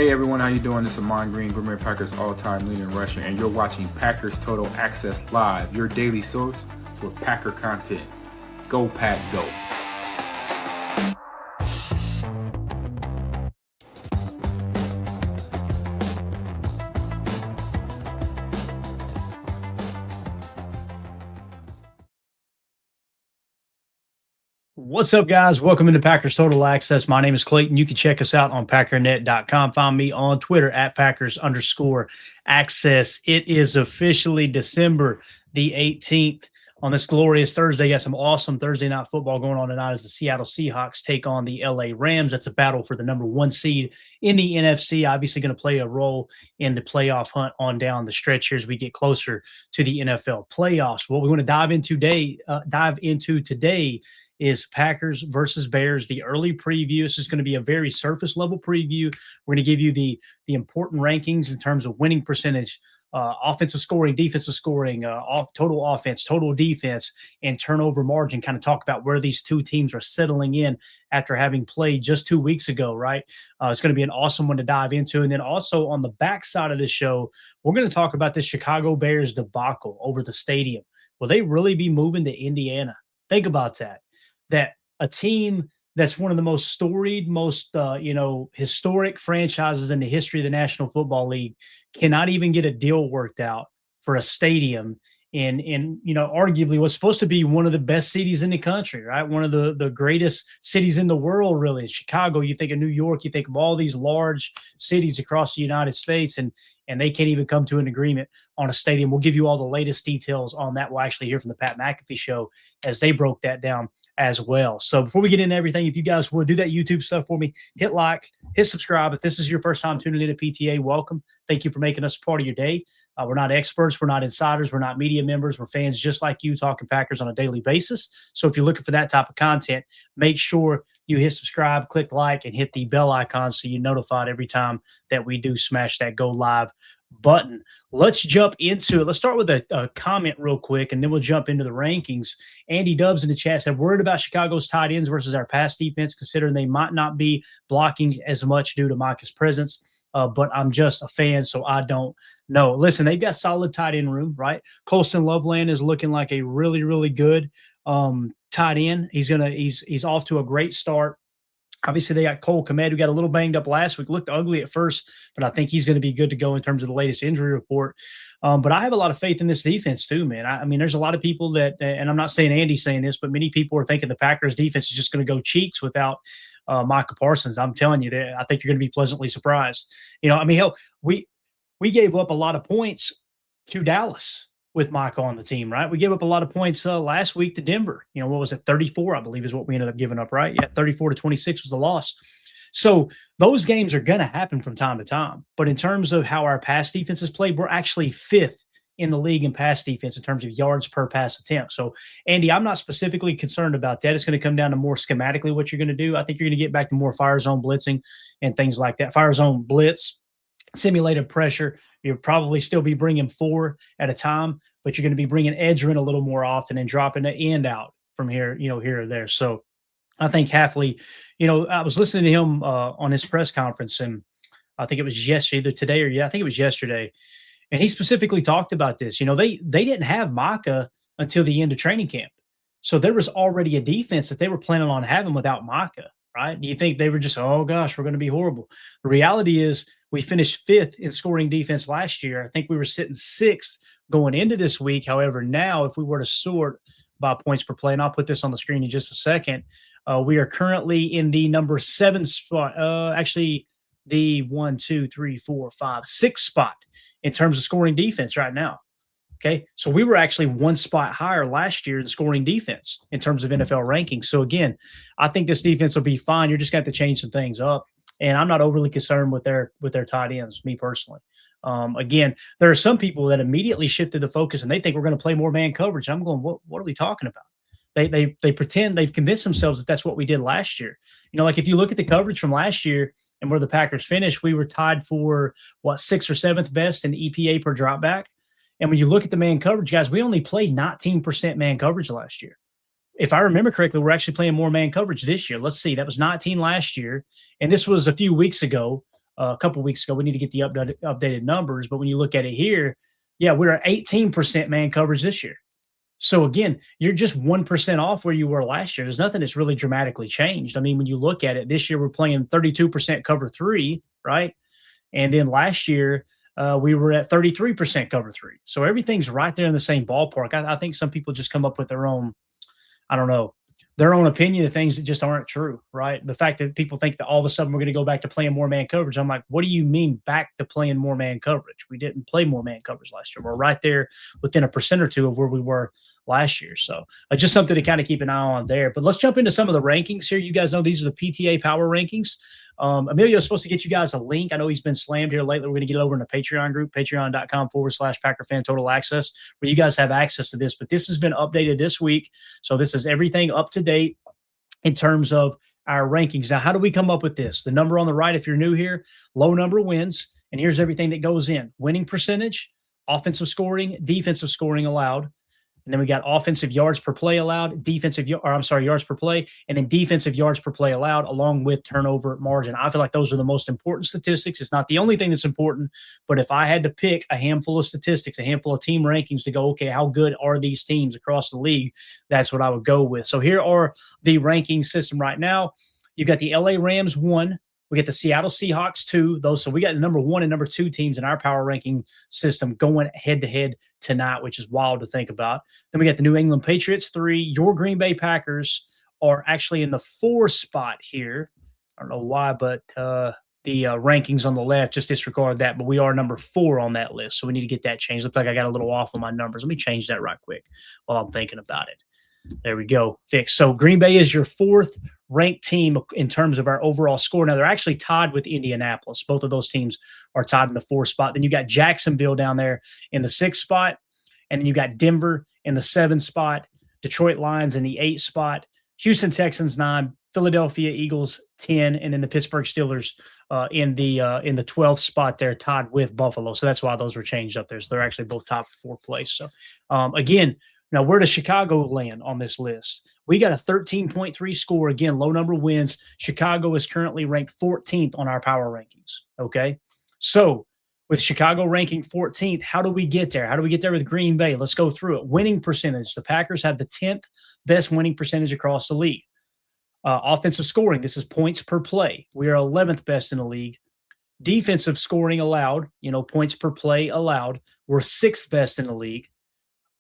Hey everyone, how you doing? This is Amon Green, Green Bay Packers all-time leading rusher, and you're watching Packers Total Access Live, your daily source for Packer content. Go Pack, go! What's up, guys? Welcome into Packers Total Access. My name is Clayton. You can check us out on packernet.com. Find me on Twitter at Packers_access. It is officially December the 18th. On this glorious Thursday, got some awesome Thursday night football going on tonight as the Seattle Seahawks take on the LA Rams. That's a battle for the number one seed in the NFC. Obviously going to play a role in the playoff hunt on down the stretch here as we get closer to the NFL playoffs. What we want to dive into today is Packers versus Bears, the early preview. This is going to be a very surface level preview. We're going to give you the important rankings in terms of winning percentage, offensive scoring, defensive scoring, total offense, total defense, and turnover margin. Kind of talk about where these two teams are settling in after having played just 2 weeks ago, right? It's going to be an awesome one to dive into. And then also on the backside of this show, we're going to talk about the Chicago Bears debacle over the stadium. Will they really be moving to Indiana? Think about that. That a team that's one of the most storied, most historic franchises in the history of the National Football League cannot even get a deal worked out for a stadium in arguably what's supposed to be one of the best cities in the country, right? One of the greatest cities in the world, really. In Chicago, you think of New York, you think of all these large cities across the United States, and they can't even come to an agreement on a stadium. We'll give you all the latest details on that. We'll actually hear from the Pat McAfee show as they broke that down as well. So before we get into everything, if you guys would do that YouTube stuff for me, hit like, hit subscribe. If this is your first time tuning into PTA, welcome. Thank you for making us part of your day. We're not experts. We're not insiders. We're not media members. We're fans just like you talking Packers on a daily basis. So if you're looking for that type of content, make sure you hit subscribe, click like, and hit the bell icon so you're notified every time that we do smash that go live button. Let's jump into it. Let's start with a comment real quick, and then we'll jump into the rankings. Andy Dubs in the chat said, worried about Chicago's tight ends versus our pass defense, considering they might not be blocking as much due to Micah's presence. But I'm just a fan, so I don't know. Listen, they've got solid tight end room, right? Colston Loveland is looking like a really, really good tight end. He's off to a great start. Obviously, they got Cole Kmet, who got a little banged up last week, looked ugly at first, but I think he's going to be good to go in terms of the latest injury report. But I have a lot of faith in this defense too, man. I mean, there's a lot of people that, and I'm not saying Andy's saying this, but many people are thinking the Packers defense is just going to go cheeks without Micah Parsons. I'm telling you, I think you're going to be pleasantly surprised. Hell, we gave up a lot of points to Dallas with Micah on the team, right? We gave up a lot of points last week to Denver. What was it? 34, I believe, is what we ended up giving up, right? Yeah, 34-26 was the loss. So those games are going to happen from time to time. But in terms of how our pass defense has played, we're actually fifth in the league in pass defense in terms of yards per pass attempt. So, Andy, I'm not specifically concerned about that. It's going to come down to more schematically what you're going to do. I think you're going to get back to more fire zone blitzing and things like that. Fire zone blitz, simulated pressure. You'll probably still be bringing 4 at a time, but you're going to be bringing edge in a little more often and dropping the end out from here, here or there. So I think Hafley, I was listening to him on his press conference, and I think it was yesterday, I think it was yesterday. And he specifically talked about this. They didn't have Micah until the end of training camp. So there was already a defense that they were planning on having without Micah, right? Do you think they were just, oh gosh, we're going to be horrible? The reality is we finished 5th in scoring defense last year. I think we were sitting 6th going into this week. However, now if we were to sort by points per play, and I'll put this on the screen in just a second, we are currently in the number 7 spot, actually the 6th spot in terms of scoring defense right now. Okay, so we were actually 1 spot higher last year in scoring defense in terms of NFL rankings. So again, I think this defense will be fine. You're just going to have to change some things up. And I'm not overly concerned with their tight ends, me personally. Again, there are some people that immediately shifted the focus and they think we're going to play more man coverage. I'm going, what are we talking about? They pretend they've convinced themselves that that's what we did last year. Like if you look at the coverage from last year and where the Packers finished, we were tied for 6th or 7th best in EPA per dropback. And when you look at the man coverage, guys, we only played 19% man coverage last year. If I remember correctly, we're actually playing more man coverage this year. Let's see. That was 19 last year. And this was a few weeks ago. a couple weeks ago. We need to get the updated numbers. But when you look at it here, yeah, we're at 18% man coverage this year. So again, you're just 1% off where you were last year. There's nothing that's really dramatically changed. I mean, when you look at it, this year we're playing 32% cover 3, right? And then last year we were at 33% cover 3. So everything's right there in the same ballpark. I think some people just come up with their own, I don't know, their own opinion of things that just aren't true, right? The fact that people think that all of a sudden we're going to go back to playing more man coverage. I'm like, what do you mean back to playing more man coverage? We didn't play more man coverage last year. We're right there within 1% or 2% of where we were last year. So just something to kind of keep an eye on there. But let's jump into some of the rankings here. You guys know these are the PTA Power Rankings. Emilio is supposed to get you guys a link. I know he's been slammed here lately. We're going to get it over in the Patreon group, patreon.com/PackerFan Total Access, where you guys have access to this. But this has been updated this week. So this is everything up to date in terms of our rankings. Now, how do we come up with this? The number on the right, if you're new here, low number wins. And here's everything that goes in: winning percentage, offensive scoring, defensive scoring allowed. And then we got offensive yards per play allowed, yards per play, and then defensive yards per play allowed, along with turnover margin. I feel like those are the most important statistics. It's not the only thing that's important, but if I had to pick a handful of statistics, a handful of team rankings to go, okay, how good are these teams across the league? That's what I would go with. So here are the ranking system right now. You've got the LA Rams 1. We get the Seattle Seahawks 2. So we got number 1 and number 2 teams in our power ranking system going head-to-head tonight, which is wild to think about. Then we got the New England Patriots 3. Your Green Bay Packers are actually in the 4 spot here. I don't know why, but the rankings on the left, just disregard that. But we are number 4 on that list, so we need to get that changed. Looks like I got a little off on my numbers. Let me change that right quick while I'm thinking about it. There we go. Fixed. So Green Bay is your 4th ranked team in terms of our overall score. Now, they're actually tied with Indianapolis. Both of those teams are tied in the 4th spot. Then you got Jacksonville down there in the 6th spot. And then you got Denver in the 7th spot, Detroit Lions in the 8th spot, Houston Texans 9, Philadelphia Eagles 10, and then the Pittsburgh Steelers in the 12th spot there, tied with Buffalo. So that's why those were changed up there. So they're actually both top 4 place. So again, now, where does Chicago land on this list? We got a 13.3 score. Again, low number wins. Chicago is currently ranked 14th on our power rankings. Okay. So with Chicago ranking 14th, how do we get there? How do we get there with Green Bay? Let's go through it. Winning percentage. The Packers have the 10th best winning percentage across the league. Offensive scoring. This is points per play. We are 11th best in the league. Defensive scoring allowed, points per play allowed. We're 6th best in the league.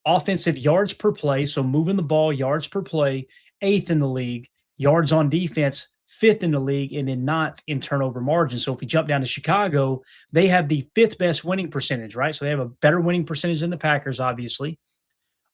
Offensive yards per play, so moving the ball, yards per play, 8th in the league. Yards on defense, 5th in the league, and then 9th in turnover margin. So if we jump down to Chicago, they have the 5th best winning percentage, right? So they have a better winning percentage than the Packers, obviously.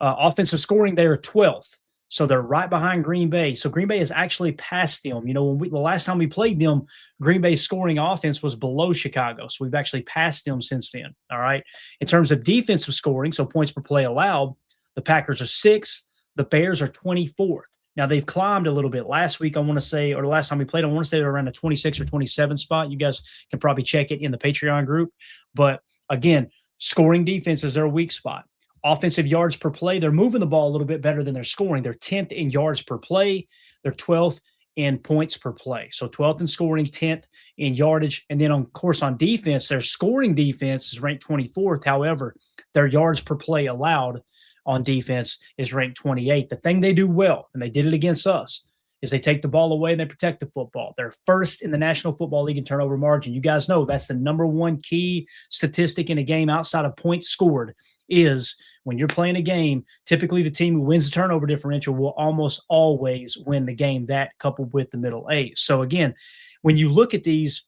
Offensive scoring, they are 12th. So they're right behind Green Bay. So Green Bay has actually passed them. When the last time we played them, Green Bay's scoring offense was below Chicago. So we've actually passed them since then. All right. In terms of defensive scoring, so points per play allowed, the Packers are 6th. The Bears are 24th. Now they've climbed a little bit. Last week, I want to say, or the last time we played, I want to say they're around the 26 or 27 spot. You guys can probably check it in the Patreon group. But again, scoring defense is their weak spot. Offensive yards per play, they're moving the ball a little bit better than they're scoring. They're 10th in yards per play. They're 12th in points per play. So 12th in scoring, 10th in yardage. And then, of course, on defense, their scoring defense is ranked 24th. However, their yards per play allowed on defense is ranked 28th. The thing they do well, and they did it against us, is they take the ball away and they protect the football. They're 1st in the National Football League in turnover margin. You guys know that's the number 1 key statistic in a game outside of points scored. Is when you're playing a game, typically the team who wins the turnover differential will almost always win the game, that coupled with the middle 8. So again, when you look at these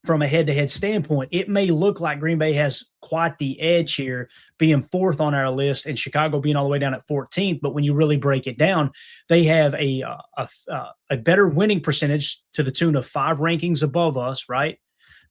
from a head-to-head standpoint, it may look like Green Bay has quite the edge here, being 4th on our list and Chicago being all the way down at 14th. But when you really break it down, they have a better winning percentage to the tune of 5 rankings above us, right?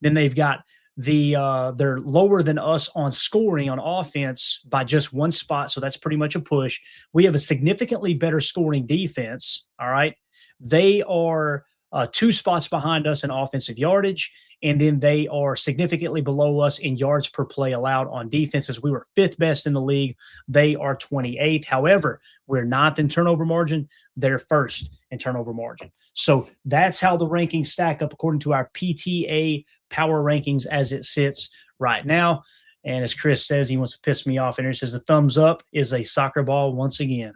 Then they've got they're lower than us on scoring on offense by just 1 spot. So that's pretty much a push. We have a significantly better scoring defense. All right. They are 2 spots behind us in offensive yardage, and then they are significantly below us in yards per play allowed on defenses. We were 5th best in the league. They are 28th. However, we're 9th in turnover margin. They're 1st in turnover margin. So that's how the rankings stack up according to our PTA power rankings as it sits right now. And as Chris says, he wants to piss me off. And he says the thumbs up is a soccer ball once again.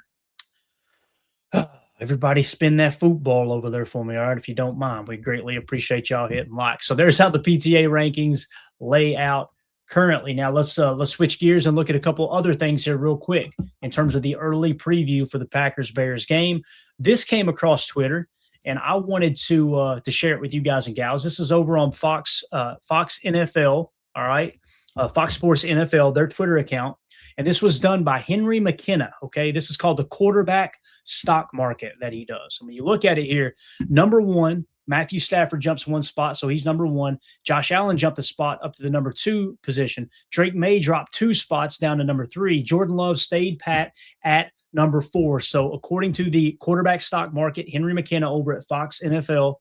Everybody spin that football over there for me, all right, if you don't mind. We greatly appreciate y'all hitting like. So there's how the PTA rankings lay out currently. Now let's switch gears and look at a couple other things here real quick in terms of the early preview for the Packers-Bears game. This came across Twitter, and I wanted to share it with you guys and gals. This is over on Fox NFL, all right, Fox Sports NFL, their Twitter account. And this was done by Henry McKenna, okay? This is called the quarterback stock market that he does. So when you look at it here, number 1, Matthew Stafford jumps 1 spot, so he's number 1. Josh Allen jumped a spot up to the number 2 position. Drake May dropped 2 spots down to number 3. Jordan Love stayed pat at number 4. So according to the quarterback stock market, Henry McKenna over at Fox NFL,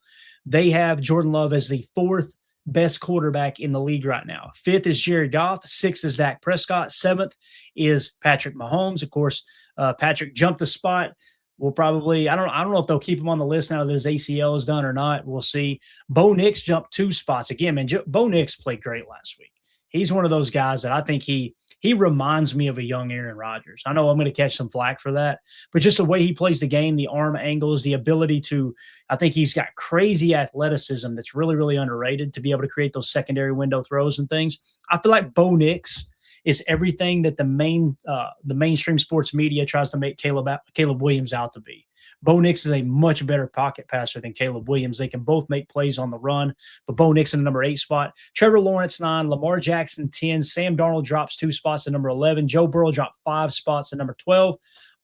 they have Jordan Love as the 4th best quarterback in the league right now. 5th is Jared Goff. 6th is Dak Prescott. 7th is Patrick Mahomes. Of course, Patrick jumped a spot. We'll probably, I don't know if they'll keep him on the list now that his ACL is done or not. We'll see. Bo Nix jumped 2 spots. Again, man, Bo Nix played great last week. He's one of those guys that I think he reminds me of a young Aaron Rodgers. I know I'm going to catch some flack for that, but just the way he plays the game, the arm angles, the ability to, I think he's got crazy athleticism that's really, really underrated to be able to create those secondary window throws and things. I feel like Bo Nix is everything that the mainstream sports media tries to make Caleb Williams out to be. Bo Nix is a much better pocket passer than Caleb Williams. They can both make plays on the run, but Bo Nix in the number 8 spot. Trevor Lawrence, 9. Lamar Jackson, 10. Sam Darnold drops 2 spots at number 11. Joe Burrow dropped 5 spots at number 12.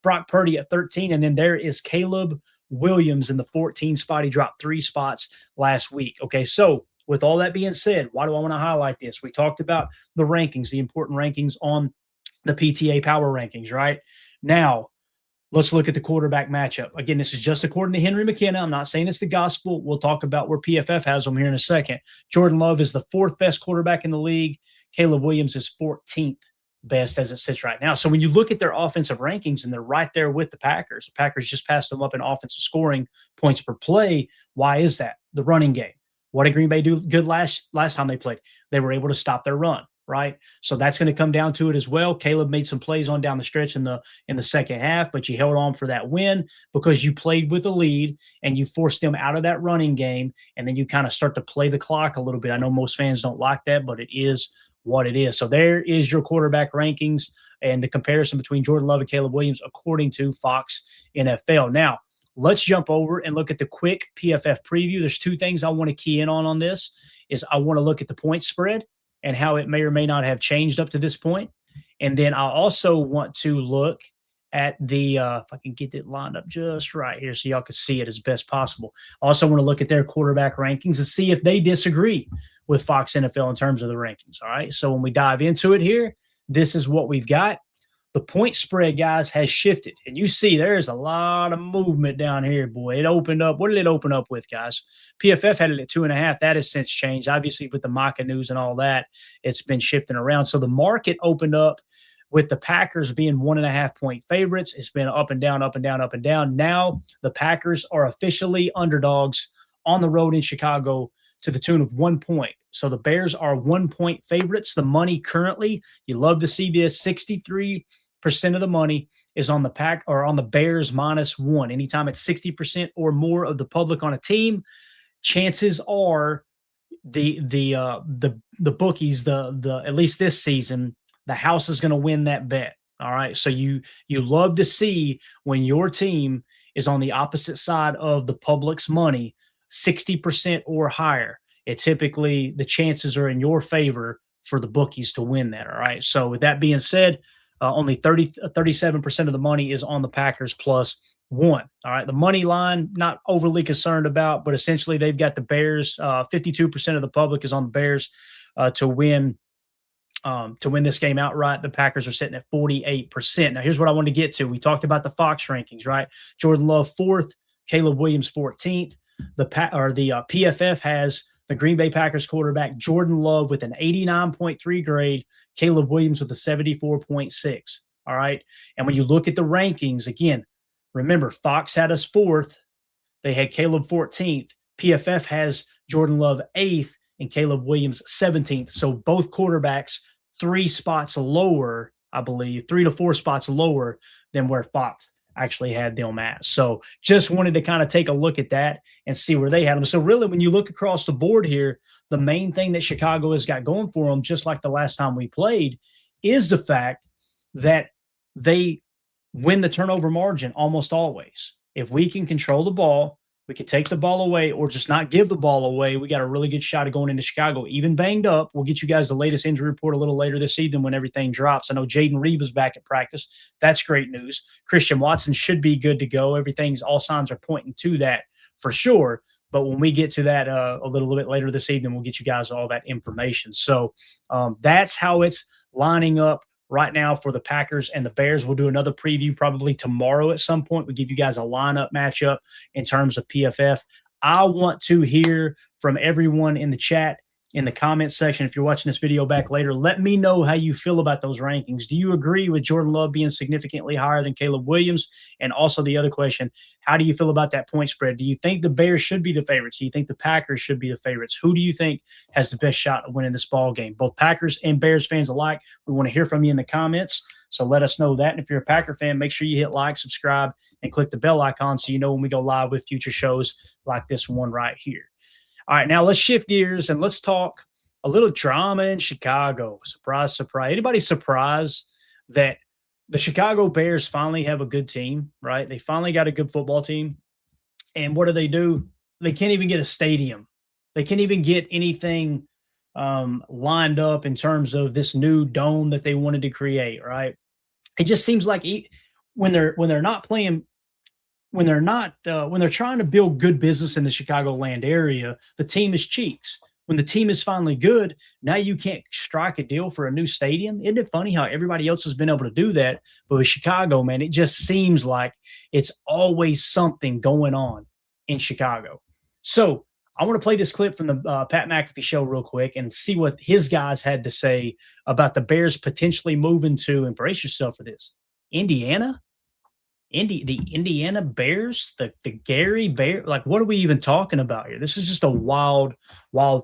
Brock Purdy at 13. And then there is Caleb Williams in the 14 spot. He dropped 3 spots last week. Okay, so with all that being said, why do I want to highlight this? We talked about the rankings, the important rankings on the PTA power rankings, right? Now, let's look at the quarterback matchup. Again, this is just according to Henry McKenna. I'm not saying it's the gospel. We'll talk about where PFF has them here in a second. Jordan Love is the 4th best quarterback in the league. Caleb Williams is 14th best as it sits right now. So when you look at their offensive rankings, and they're right there with the Packers just passed them up in offensive scoring points per play. Why is that? The running game. What did Green Bay do good last time they played? They were able to stop their run. Right. So that's going to come down to it as well. Caleb made some plays on down the stretch in the second half, but you held on for that win because you played with a lead and you forced them out of that running game. And then you kind of start to play the clock a little bit. I know most fans don't like that, but it is what it is. So there is your quarterback rankings and the comparison between Jordan Love and Caleb Williams, according to Fox NFL. Now, let's jump over and look at the quick PFF preview. There's 2 things I want to key in on this is I want to look at the point spread and how it may or may not have changed up to this point. And then I also want to look at the, if I can get it lined up just right here so y'all can see it as best possible. I also want to look at their quarterback rankings and see if they disagree with Fox NFL in terms of the rankings, all right? So when we dive into it here, this is what we've got. The point spread, guys, has shifted. And you see there's a lot of movement down here, boy. It opened up. What did it open up with, guys? PFF had it at 2.5. That has since changed. Obviously, with the Micah news and all that, it's been shifting around. So the market opened up with the Packers being 1.5-point favorites. It's been up and down, up and down, up and down. Now the Packers are officially underdogs on the road in Chicago to the tune of 1 point. So the Bears are 1-point favorites. The money currently, you love to see this, 63% of the money is on the Pack or on the Bears -1. Anytime it's 60% or more of the public on a team, chances are the bookies, the at least this season, the house is going to win that bet. All right. So you love to see when your team is on the opposite side of the public's money, 60% or higher. It typically the chances are in your favor for the bookies to win that. All right. So with that being said, only 37% of the money is on the Packers +1. All right. The money line, not overly concerned about, but essentially they've got the Bears. 52% of the public is on the Bears to win this game outright. The Packers are sitting at 48%. Now, here's what I want to get to. We talked about the Fox rankings, right? Jordan Love 4th, Caleb Williams 14th. the PFF has the Green Bay Packers quarterback Jordan Love with an 89.3 grade, Caleb Williams with a 74.6. All right. And when you look at the rankings, again, remember, Fox had us 4th. They had Caleb 14th. PFF has Jordan Love 8th and Caleb Williams 17th. So both quarterbacks 3 spots lower, I believe, 3 to 4 spots lower than where Fox actually had them at. So just wanted to kind of take a look at that and see where they had them. So really, when you look across the board here, the main thing that Chicago has got going for them, just like the last time we played, is the fact that they win the turnover margin almost always. If we can control the ball, we could take the ball away or just not give the ball away, we got a really good shot of going into Chicago. Even banged up, we'll get you guys the latest injury report a little later this evening when everything drops. I know Jaden Reba's back at practice. That's great news. Christian Watson should be good to go. All signs are pointing to that for sure. But when we get to that a little bit later this evening, we'll get you guys all that information. So that's how it's lining up right now for the Packers and the Bears. We'll do another preview probably tomorrow at some point. We'll give you guys a lineup matchup in terms of PFF. I want to hear from everyone in the chat, in the comments section. If you're watching this video back later, let me know how you feel about those rankings. Do you agree with Jordan Love being significantly higher than Caleb Williams? And also the other question, how do you feel about that point spread? Do you think the Bears should be the favorites? Do you think the Packers should be the favorites? Who do you think has the best shot of winning this ball game? Both Packers and Bears fans alike, we want to hear from you in the comments. So let us know that. And if you're a Packer fan, make sure you hit like, subscribe, and click the bell icon so you know when we go live with future shows like this one right here. All right, now let's shift gears and let's talk a little drama in Chicago. Surprise, surprise. Anybody surprised that the Chicago Bears finally have a good team, right? They finally got a good football team. And what do? They can't even get a stadium. They can't even get anything lined up in terms of this new dome that they wanted to create, right? It just seems like when they're not playing – when they're trying to build good business in the Chicagoland area, the team is cheeks. When the team is finally good, now you can't strike a deal for a new stadium. Isn't it funny how everybody else has been able to do that? But with Chicago, man, it just seems like it's always something going on in Chicago. So I want to play this clip from the Pat McAfee show real quick and see what his guys had to say about the Bears potentially moving to, and brace yourself for this, Indiana? The Indiana Bears, the Gary Bear, like what are we even talking about here? This is just a wild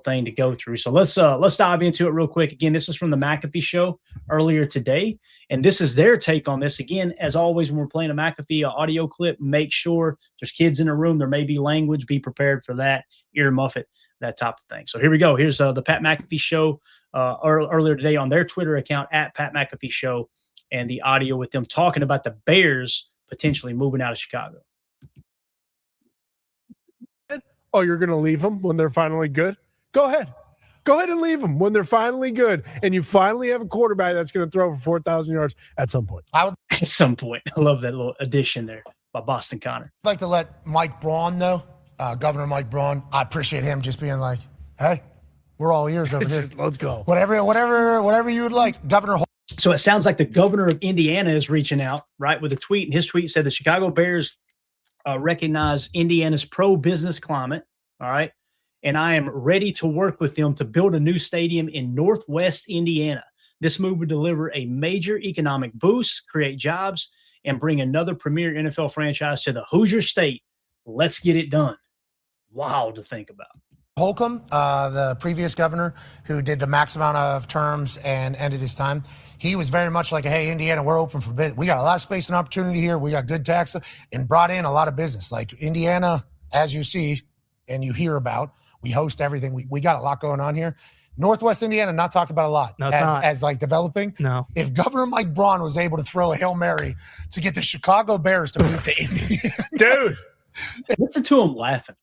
thing to go through. So let's dive into it real quick. Again, this is from the McAfee show earlier today, and this is their take on this. Again, as always, when we're playing a McAfee audio clip, make sure there's kids in the room. There may be language. Be prepared for that. Earmuff it, that type of thing. So here we go. Here's the Pat McAfee show earlier today on their Twitter account at Pat McAfee Show, and the audio with them talking about the Bears potentially moving out of Chicago. Oh, you're going to leave them when they're finally good? Go ahead. Go ahead and leave them when they're finally good. And you finally have a quarterback that's going to throw for 4,000 yards at some point. At some point. I love that little addition there by Boston Connor. I'd like to let Mike Braun know, Governor Mike Braun. I appreciate him just being like, hey, we're all ears over here. Let's go. Whatever you would like. Governor. So it sounds like the governor of Indiana is reaching out, right, with a tweet. And his tweet said the Chicago Bears recognize Indiana's pro-business climate, all right, and I am ready to work with them to build a new stadium in Northwest Indiana. This move would deliver a major economic boost, create jobs, and bring another premier NFL franchise to the Hoosier State. Let's get it done. Wild to think about. Holcomb, the previous governor who did the max amount of terms and ended his time, he was very much like, hey, Indiana, we're open for business. We got a lot of space and opportunity here. We got good taxes and brought in a lot of business. Like Indiana, as you see and you hear about, we host everything. We got a lot going on here. Northwest Indiana, not talked about a lot as like developing. No. If Governor Mike Braun was able to throw a Hail Mary to get the Chicago Bears to move to Indiana. Dude. Listen to him laughing.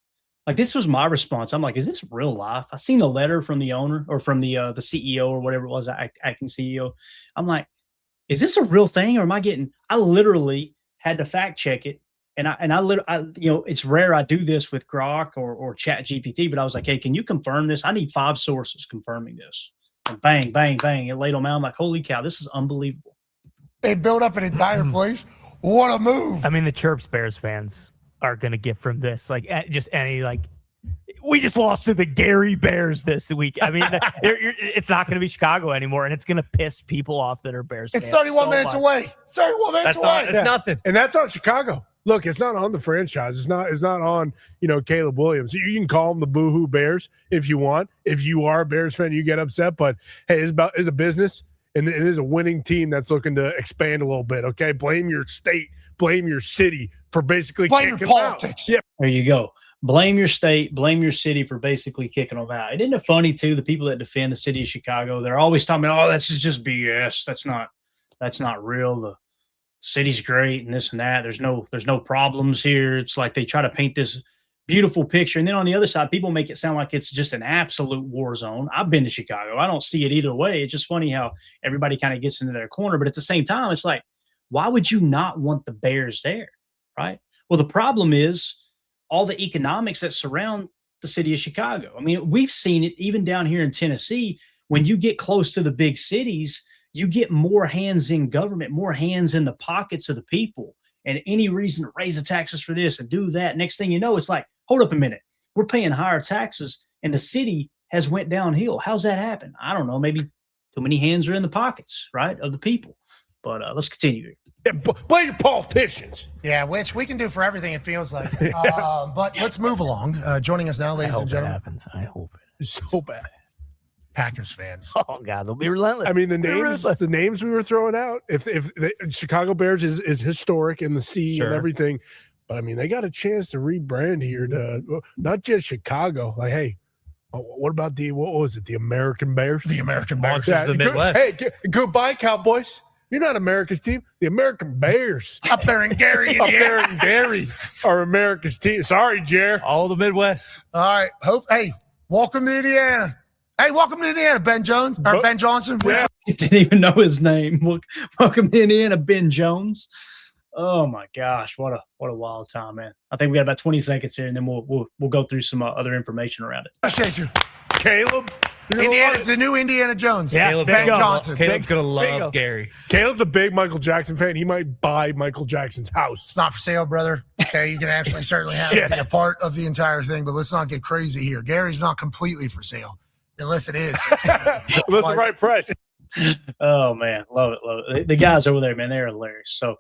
Like, this was my response. I'm like, is this real life? I seen the letter from the owner or from the CEO or whatever it was, acting CEO. I'm like, is this a real thing, or am I getting? I literally had to fact check it, and I it's rare I do this with Grok or Chat GPT, but I was like, hey, can you confirm this? I need 5 sources confirming this. And bang, bang, bang, it laid on me. I'm like, holy cow, this is unbelievable. They built up an entire place. What a move! I mean, the chirps Bears fans. are going to get from this. Like just any we just lost to the Gary Bears this week. I mean, it's not going to be Chicago anymore, and it's going to piss people off that are Bears fans. It's 31 minutes away. It's 31 minutes away. It's nothing. And that's on Chicago. Look, it's not on the franchise. It's not on, Caleb Williams. You can call them the Boo-hoo Bears if you want. If you are a Bears fan, you get upset. But, hey, it's a business, and it is a winning team that's looking to expand a little bit, okay? Blame your state. Blame your city for basically blame your politics. Yeah. There you go. Blame your state, blame your city for basically kicking them out. And isn't it funny, too, the people that defend the city of Chicago, they're always talking about, that's just BS. That's not real. The city's great and this and that. There's no problems here. It's like they try to paint this beautiful picture. And then on the other side, people make it sound like it's just an absolute war zone. I've been to Chicago. I don't see it either way. It's just funny how everybody kind of gets into their corner. But at the same time, it's like, why would you not want the Bears there, right? Well, the problem is all the economics that surround the city of Chicago. I mean, we've seen it even down here in Tennessee. When you get close to the big cities, you get more hands in government, more hands in the pockets of the people, and any reason to raise the taxes for this and do that. Next thing you know, it's like, hold up a minute. We're paying higher taxes and the city has went downhill. How's that happen? I don't know. Maybe too many hands are in the pockets, right, of the people. But let's continue here. Yeah, blame your politicians. Yeah, which we can do for everything, it feels like. But let's move along. Joining us now, ladies and gentlemen. Happens. I hope it. It's so bad. Packers fans. Oh God, they'll be relentless. I mean, the names we were throwing out. If the Chicago Bears is historic in the sea and everything, but I mean, they got a chance to rebrand here to not just Chicago. Like, hey, what about what was it? The American Bears. The American Bears. Yeah, the Midwest. Hey, goodbye, Cowboys. You're not America's team. The American Bears. Up there in Gary, Up there in Gary are America's team. Sorry, Jer. All the Midwest. All right. Hey, welcome to Indiana. Hey, welcome to Indiana, Ben Jones or Ben Johnson. Yeah. I didn't even know his name. Welcome to Indiana, Ben Jones. Oh my gosh, what a wild time, man! I think we got about 20 seconds here, and then we'll go through some other information around it. Appreciate you, Caleb. Indiana, the new Indiana Jones. Yeah, Ben Johnson. Caleb's gonna love Gary. Caleb's a big Michael Jackson fan. He might buy Michael Jackson's house. It's not for sale, brother. Okay, you can actually certainly have it be a part of the entire thing, but let's not get crazy here. Gary's not completely for sale, unless it is. Unless the right price. Oh man, love it. The guys over there, man, they're hilarious. So.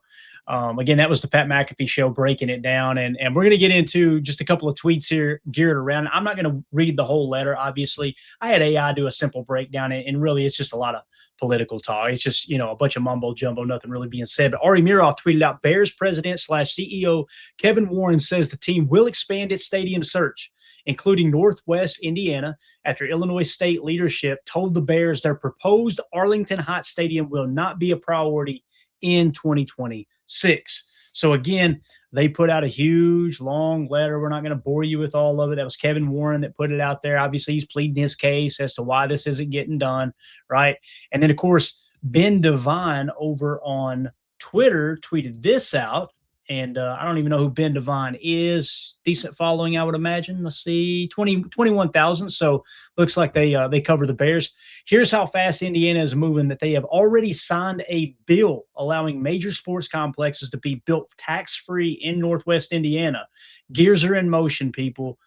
Again, that was the Pat McAfee show breaking it down. And we're going to get into just a couple of tweets here geared around. I'm not going to read the whole letter, obviously. I had AI do a simple breakdown, and really it's just a lot of political talk. It's just, a bunch of mumbo jumbo, nothing really being said. But Ari Miroff tweeted out, Bears president / CEO Kevin Warren says the team will expand its stadium search, including Northwest Indiana, after Illinois state leadership told the Bears their proposed Arlington Heights Stadium will not be a priority in 2026. So again, they put out a huge, long letter. We're not going to bore you with all of it. That was Kevin Warren that put it out there. Obviously, he's pleading his case as to why this isn't getting done, right? And then, of course, Ben Devine over on Twitter tweeted this out. And I don't even know who Ben Devine is. Decent following, I would imagine. Let's see, 21,000. So looks like they cover the Bears. Here's how fast Indiana is moving, that they have already signed a bill allowing major sports complexes to be built tax-free in Northwest Indiana. Gears are in motion, people.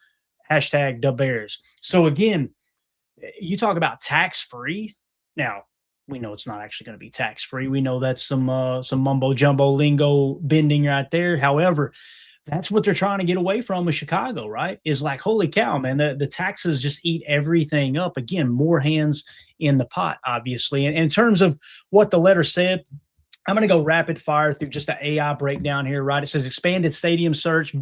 Hashtag the Bears. So again, you talk about tax-free. Now, we know it's not actually going to be tax-free. We know that's some mumbo-jumbo lingo bending right there. However, that's what they're trying to get away from with Chicago, right? Is like, holy cow, man, the taxes just eat everything up. Again, more hands in the pot, obviously. And in terms of what the letter said, I'm going to go rapid fire through just the AI breakdown here, right? It says expanded stadium search.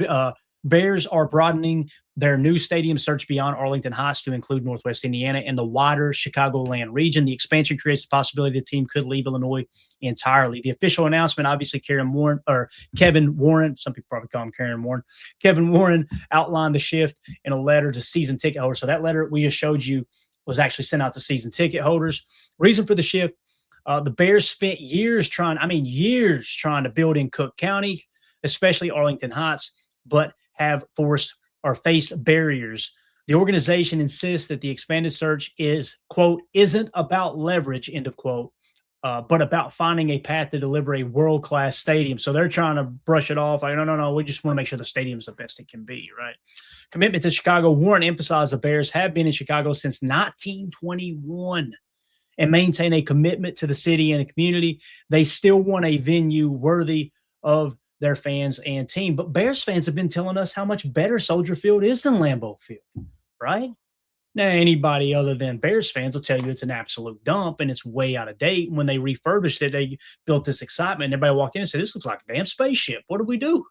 Bears are broadening their new stadium search beyond Arlington Heights to include Northwest Indiana and the wider Chicagoland region. The expansion creates the possibility the team could leave Illinois entirely. The official announcement, obviously, Kevin Warren, some people probably call him Karen Warren. Kevin Warren outlined the shift in a letter to season ticket holders. So that letter we just showed you was actually sent out to season ticket holders. Reason for the shift, the Bears spent years trying to build in Cook County, especially Arlington Heights, but have faced barriers. The organization insists that the expanded search is, quote, isn't about leverage, end of quote, but about finding a path to deliver a world-class stadium. So they're trying to brush it off. Like, no. We just want to make sure the stadium's the best it can be, right? Commitment to Chicago. Warren emphasized the Bears have been in Chicago since 1921 and maintain a commitment to the city and the community. They still want a venue worthy of their fans and team. But Bears fans have been telling us how much better Soldier Field is than Lambeau Field, right? Now, anybody other than Bears fans will tell you it's an absolute dump and it's way out of date. When they refurbished it, they built this excitement. And everybody walked in and said, this looks like a damn spaceship. What did we do?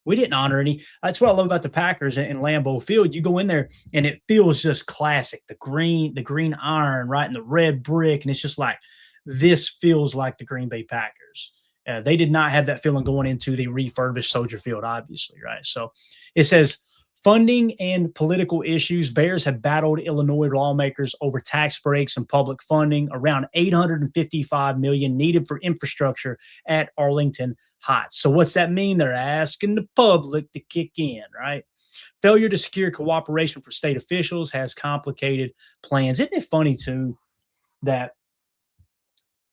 We didn't honor any. That's what I love about the Packers in Lambeau Field. You go in there and it feels just classic. The green iron, right, and the red brick. And it's just like, this feels like the Green Bay Packers. They did not have that feeling going into the refurbished Soldier Field, obviously, right? So it says, funding and political issues. Bears have battled Illinois lawmakers over tax breaks and public funding, around $855 million needed for infrastructure at Arlington Heights. So what's that mean? They're asking the public to kick in, right? Failure to secure cooperation for state officials has complicated plans. Isn't it funny, too, that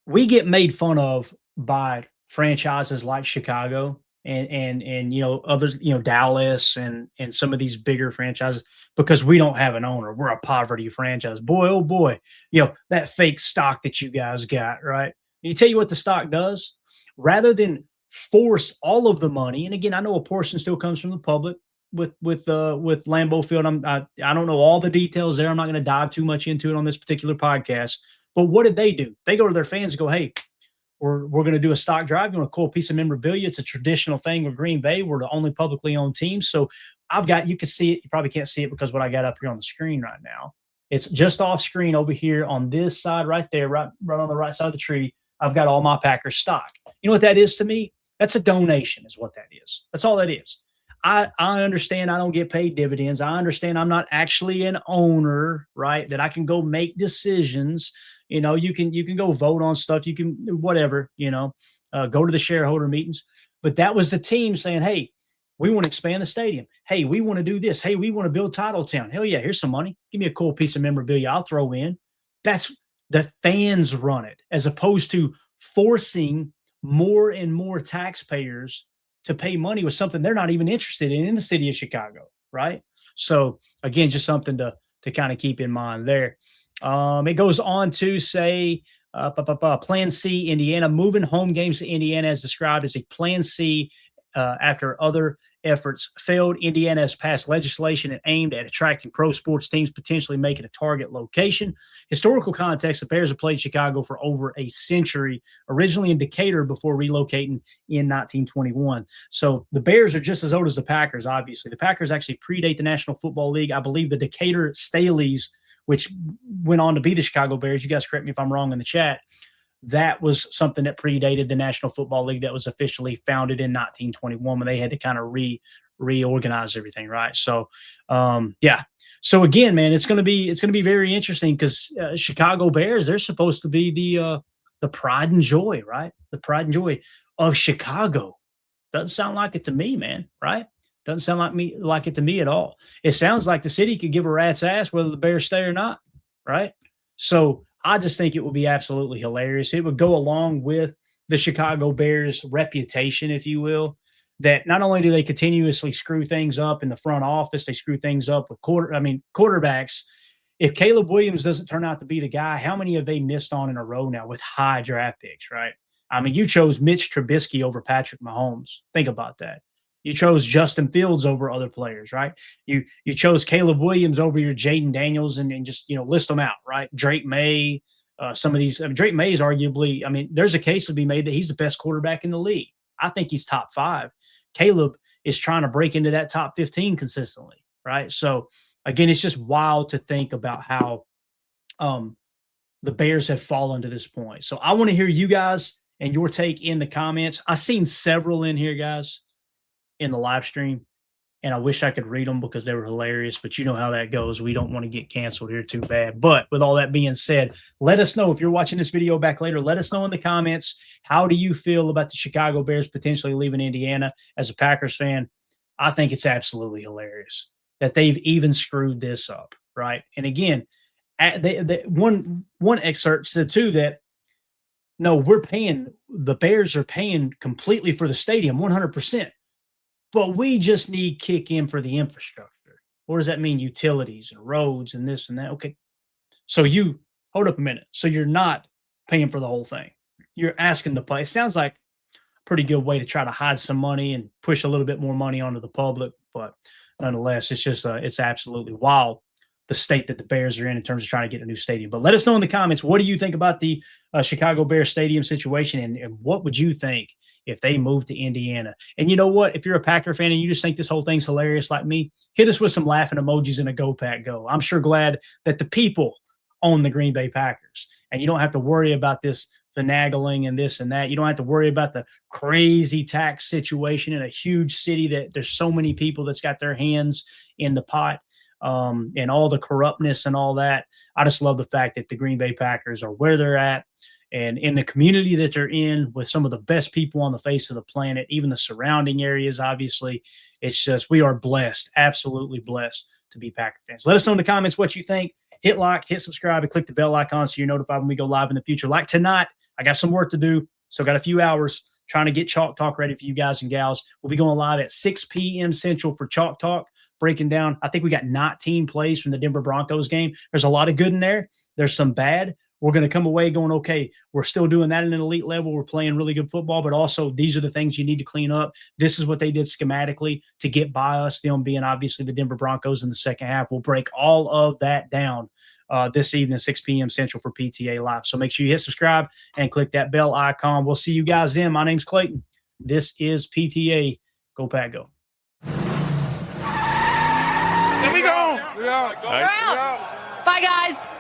we get made fun of by franchises like Chicago and you know, others, you know, Dallas and some of these bigger franchises, because we don't have an owner. We're a poverty franchise. Boy, oh boy, you know, that fake stock that you guys got, right? You tell you what the stock does, rather than force all of the money. And again, I know a portion still comes from the public with Lambeau Field. I don't know all the details there. I'm not going to dive too much into it on this particular podcast. But what did they do? They go to their fans and go, hey, we're going to do a stock drive. You want a cool piece of memorabilia? It's a traditional thing with Green Bay. We're the only publicly owned team. So you can see it. You probably can't see it because what I got up here on the screen right now, it's just off screen over here on this side right there, right on the right side of the tree. I've got all my Packers stock. You know what that is to me? That's a donation is what that is. That's all that is. I understand I don't get paid dividends. I understand I'm not actually an owner, right? That I can go make decisions. You know, you can go vote on stuff. You can whatever, you know, go to the shareholder meetings. But that was the team saying, hey, we want to expand the stadium. Hey, we want to do this. Hey, we want to build Titletown. Hell yeah, here's some money. Give me a cool piece of memorabilia I'll throw in. That's the fans run it, as opposed to forcing more and more taxpayers to pay money with something they're not even interested in the city of Chicago, right? So again, just something to kind of keep in mind there. It goes on to say, Plan C, Indiana, moving home games to Indiana as described as a Plan C after other efforts failed. Indiana has passed legislation aimed at attracting pro sports teams, potentially making a target location. Historical context, the Bears have played Chicago for over a century, originally in Decatur before relocating in 1921. So the Bears are just as old as the Packers, obviously. The Packers actually predate the National Football League. I believe the Decatur Staleys, which went on to be the Chicago Bears, you guys correct me if I'm wrong in the chat, that was something that predated the National Football League that was officially founded in 1921 when they had to kind of reorganize everything, right? So, yeah. So again, man, it's gonna be very interesting because Chicago Bears, they're supposed to be the pride and joy, right? The pride and joy of Chicago. Doesn't sound like it to me, man, right? Doesn't sound like it to me at all. It sounds like the city could give a rat's ass whether the Bears stay or not, right? So I just think it would be absolutely hilarious. It would go along with the Chicago Bears reputation, if you will, that not only do they continuously screw things up in the front office, they screw things up with quarterbacks. If Caleb Williams doesn't turn out to be the guy, how many have they missed on in a row now with high draft picks, right? I mean, you chose Mitch Trubisky over Patrick Mahomes. Think about that. You chose Justin Fields over other players, right? You chose Caleb Williams over your Jaden Daniels and just, you know, list them out, right? Drake May, some of these. Drake May is arguably, I mean, there's a case to be made that he's the best quarterback in the league. I think he's top 5. Caleb is trying to break into that top 15 consistently, right? So, again, it's just wild to think about how the Bears have fallen to this point. So I want to hear you guys and your take in the comments. I've seen several in here, guys, in the live stream, and I wish I could read them because they were hilarious, but you know how that goes. We don't want to get canceled here too bad. But with all that being said, let us know if you're watching this video back later. Let us know in the comments, how do you feel about the Chicago Bears potentially leaving Indiana? As a Packers fan, I think it's absolutely hilarious that they've even screwed this up, right? And again, one excerpt said too that No, the Bears are paying completely for the stadium, 100%. But we just need kick in for the infrastructure. What does that mean? Utilities and roads and this and that. Okay. So hold up a minute. So you're not paying for the whole thing. You're asking to pay. It sounds like a pretty good way to try to hide some money and push a little bit more money onto the public. But nonetheless, it's just, it's absolutely wild, the state that the Bears are in terms of trying to get a new stadium. But let us know in the comments, what do you think about the Chicago Bears stadium situation? And what would you think if they moved to Indiana? And you know what? If you're a Packer fan and you just think this whole thing's hilarious like me, hit us with some laughing emojis and a Go Pack Go. I'm sure glad that the people own the Green Bay Packers. And you don't have to worry about this finagling and this and that. You don't have to worry about the crazy tax situation in a huge city that there's so many people that's got their hands in the pot. And all the corruptness and all that. I just love the fact that the Green Bay Packers are where they're at and in the community that they're in with some of the best people on the face of the planet, even the surrounding areas, obviously. It's just, we are blessed, absolutely blessed to be Packer fans. Let us know in the comments what you think. Hit like, hit subscribe, and click the bell icon so you're notified when we go live in the future. Like tonight, I got some work to do, so got a few hours trying to get Chalk Talk ready for you guys and gals. We'll be going live at 6 p.m. Central for Chalk Talk, breaking down. I think we got 19 plays from the Denver Broncos game. There's a lot of good in there. There's some bad. We're going to come away going, okay, we're still doing that at an elite level. We're playing really good football, but also these are the things you need to clean up. This is what they did schematically to get by us, them being obviously the Denver Broncos in the second half. We'll break all of that down this evening, 6 p.m. Central for PTA Live. So make sure you hit subscribe and click that bell icon. We'll see you guys then. My name's Clayton. This is PTA. Go Pack Go. Here we go. We're out. Bye, guys.